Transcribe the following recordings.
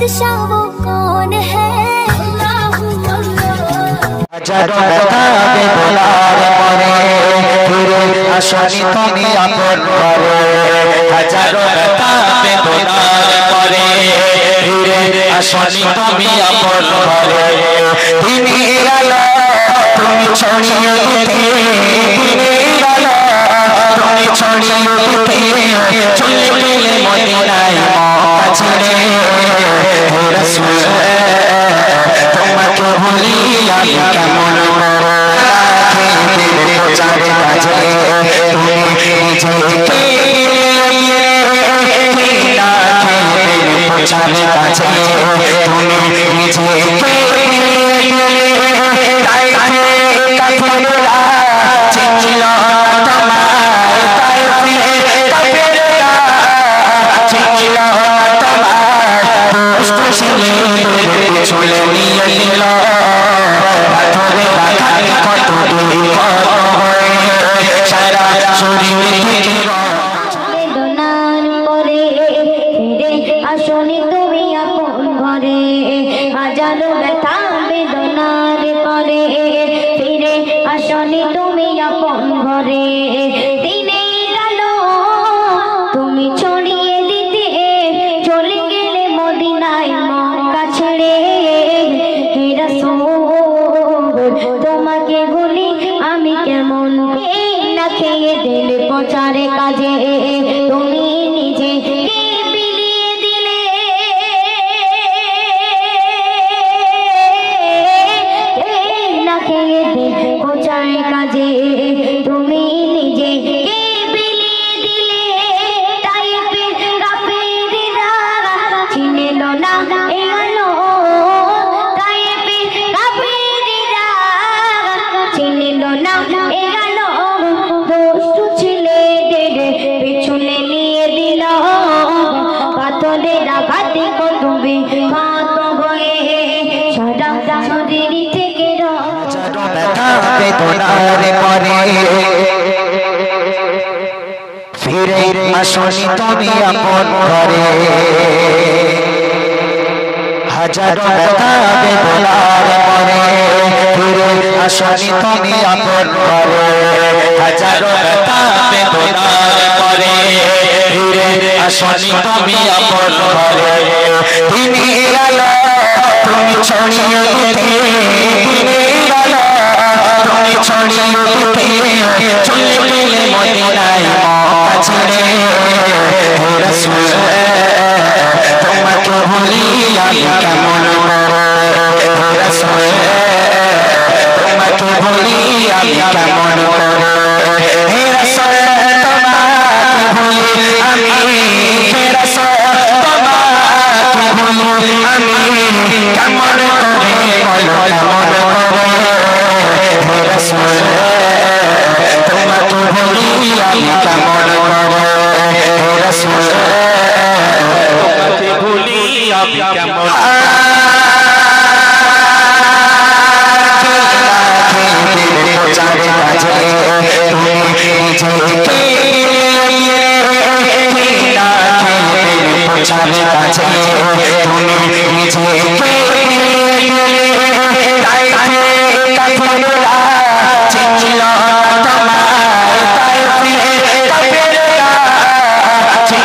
बादशाह वो कौन है? हजारों बतावे दुलार मरे फिरे আসনি তুমি আপন করে हजारों बतावे दुलार मरे फिरे আসনি তুমি আপন করে দিনের আলো তুমি ছড়িয়ে দিতে দিনের আলো তুমি ছড়িয়ে দিতে চলে গেলে মদিনায় মক্কা ছেড়ে হে রাসূল তোমাকে ভুলি আমি কেমন প্রচারে কাজে তুমি নিজেকে প্রচারে কাজে তুমি নিজেকে চিনল তোমার চিনল তোমার চলে নিয়ে নিল পাথরে বাগানে কত দূর কত হয়ে সারা শরীর থেকে বেদনার পরে ফিরে আসনি তুমি আপন ঘরে হাজারো ব্যথা বেদনার পরে ফিরে আসনি তুমি আপন ঘরে দিনের আলো তুমি ছড়িয়ে দিতে চলে গেলে মদিনায় মক্কা ছেড়ে হে রাসূল তোমাকে ভুলি আমি কেমন না খেয়ে দিলে প্রচারে কাজে তুমি নিজে বিলিয়ে দিলে না খেয়ে দিলে প্রচারে কাজে তুমি নিজে বিলিয়ে দিলে তাইফের কাফেররা চিনল না এ আলো তাইফের কাফেররা চিনল না এ আলো দুষ্ট ছেলেদের পেছনে নিয়ে দিল পাথরের আঘাতে কত বিঘাত হয়ে সারা শরীর থেকে ব্যথা বেদনার পরে ফিরে আসনি তুমি আপন ঘরে হাজারো ব্যথা বেদনার পরে ফিরে আসনি তুমি আপন ঘরে হাজারো ব্যথা বেদনার পরে ফিরে আসনি তুমি আপন ঘরে দিনের আলো তুমি ছড়িয়ে দিতে দিনের আলো তুমি ছড়িয়ে দিতে চলে গেলে মদিনায় মক্কা ছেড়ে হে রাসূল তোমাকে ভুলি আমি কেমন হে রাসূল তোমাকে ভুলি আমি কেমন হে রাসূল তোমাকে ভুলি আমি হে রাসূল তোমাকে ভুলি আমি কেমন করে বলো কেমন করে হে রাসূল তোমাকে ভুলি আমি কেমন করে হে রাসূল তোমাকে ভুলি আমি কেমন প্রচারে কাজে তুমি নিজেকে প্রচারে কাজে তুমি নিজেকে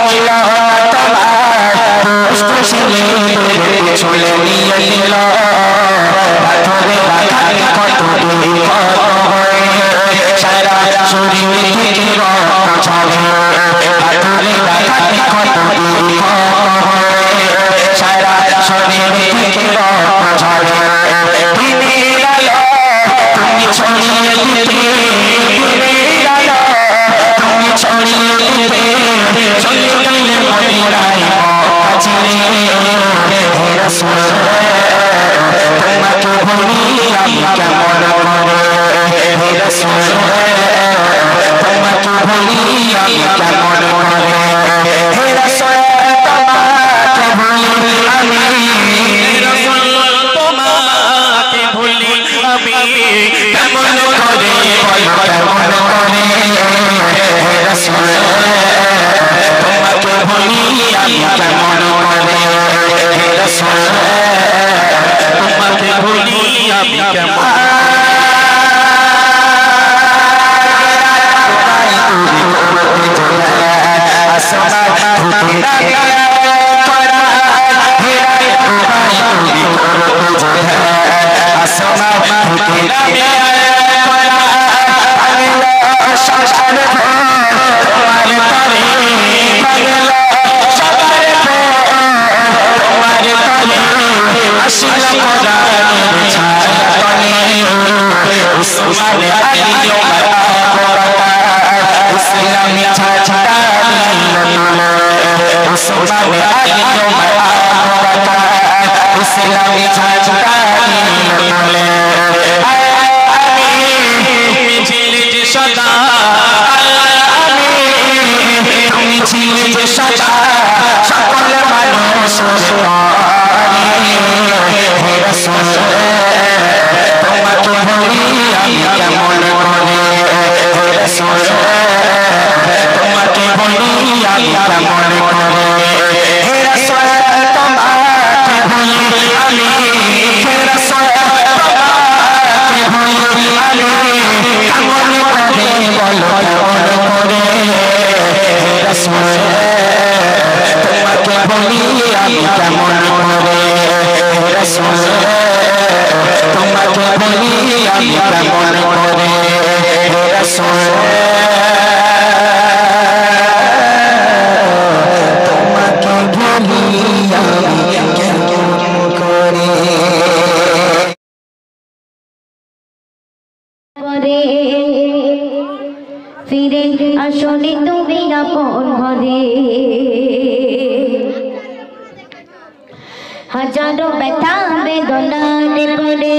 চিনল তোমার চিনল তোমার চলে নিয়ে নিল পাথরে বাগানে কত দূর কত হয়ে সারা শরীর থেকে রক্ত ঝরে পাথরে বাগানে কত দূর কত হয়ে সদা তুমি ছিলে যে সদা সকল মানুষ হে রাসূল তোমাকে ভুলি আমি কেমন করে হে রাসূল তোমাকে ভুলি আমি কেমন করে হে রাসূল তোমাকে ভুলি আমি হে রাসূল তোমাকে ভুলি আমি কেমন করে বলো কেমন করে হে রাসূল তোমাকে ভুলি আমি কেমন করে হে রাসূল তোমাকে ভুলি আমি কেমন করে হে রাসূল তোমাকে ভুলি আমি কেমন করে ফিরে আসলে তুমি আপন ঘরে হাজারো ব্যথা বেদনাতে পড়ে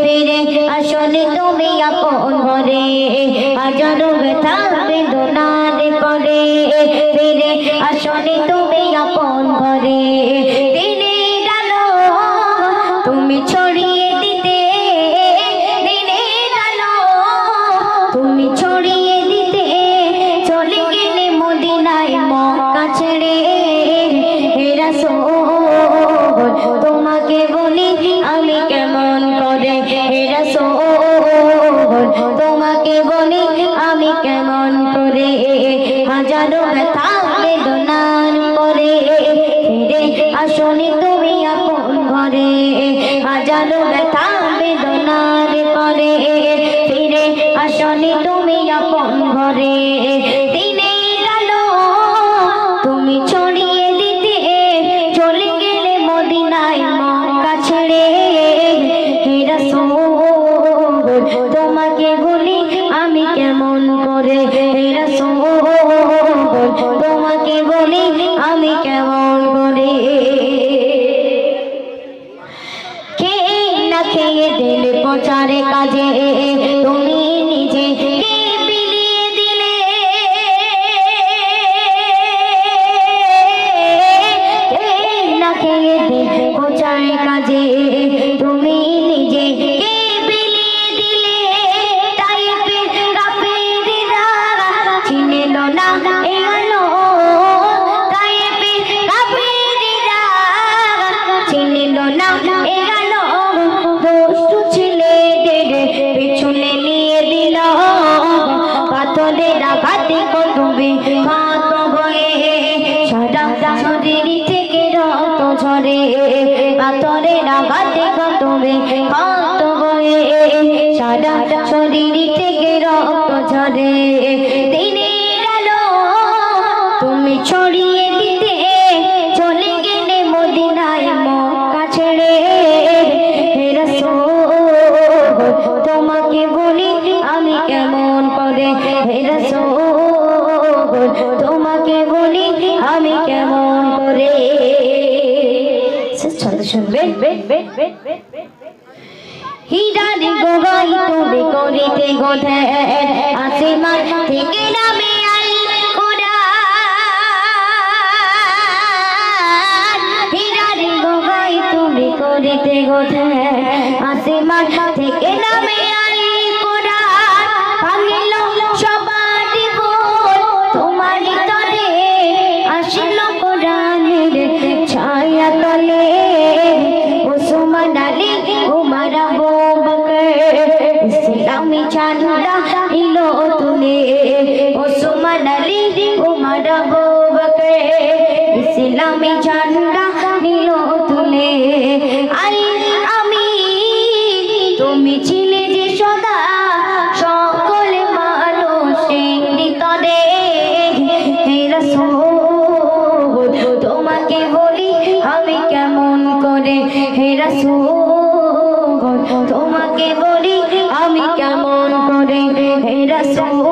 ফিরে আসলে তুমি আপন ঘরে হাজারো ব্যথা বেদনাতে পড়ে ফিরে আসলে তুমি আপন ঘরে দিনের আলো তুমি ছড়িয়ে দিতে দিনের আলো তুমি ছড়িয়ে দিতে চলে গেলে মদিনায় মক্কা ছেড়ে হে রাসূল তোমাকে বলি আমি কেমন করে হে রাসূল তোমাকে বলি আমি কেমন করে হাজারো ব্যথা বেদনার পরে ফিরে আসলে তুমি আপন ঘরে হাজারো ব্যথা বেদনার পরে ফিরে আসলে তুমি আপন ঘরে দিনের আলো তুমি ছড়িয়ে দিতে চলে গেলে মদিনায় মক্কা ছেড়ে হে রাসূল তোমাকে বলি আমি কেমন করে হে রাসূল তোমাকে বলি আমি কেমন করে খেয়ে না খেয়ে দিলে প্রচারে কাজে তুমি নিজে বিলিয়ে দিলে না খেয়ে দিলে প্রচারে কাজে তুমি নিজে বিলিয়ে দিলে তাইফের কাফেররা চিনল না এ আলো তাইফের কাফেররা চিনল না এ আলো দুষ্টু ছেলেদের পেছনে নিয়ে দিল পাথরের আঘাতে কতবে ক্ষত হয়ে সারা শরীর থেকে রক্ত ঝরে পাথরের আঘাতে কতবে ক্ষত হয়ে সারা শরীর থেকে রক্ত ঝরে দিনের আলো তুমি ছড়িয়ে দিতে চলে গেলে মদিনায় মক্কা ছেড়ে হে রাসূল তোমাকে বলি আমি কেমন করে হে রাসূল তোমাকে বলি আমি কেমন করে ছন্দ শুনবেন হীরার গোগাই তুমি করিতে গোধে আসমান থেকে নামে আল কোরআন হীরার গোগাই তুমি করিতে গোধে আসমান থেকে নামে আল কোরআন ভাঙিল সবার বল তোমারই তরে আসিল কোরআনের ছায়া তলে ওসমান আলী উমর আবু বকর ইসলামী ঝান্ডা নিল তুলে ওসমান আলী উমর আবু বকর ইসলামী ঝান্ডা নিল তুলে আই আমি তুমি ছিলে যে সদা সকল মানুষের তরে হে রাসূল তোমাকে বলি আমি কেমন করে হে রাসূল তোমাকে বলি আমি কেমন করে হে রাসূল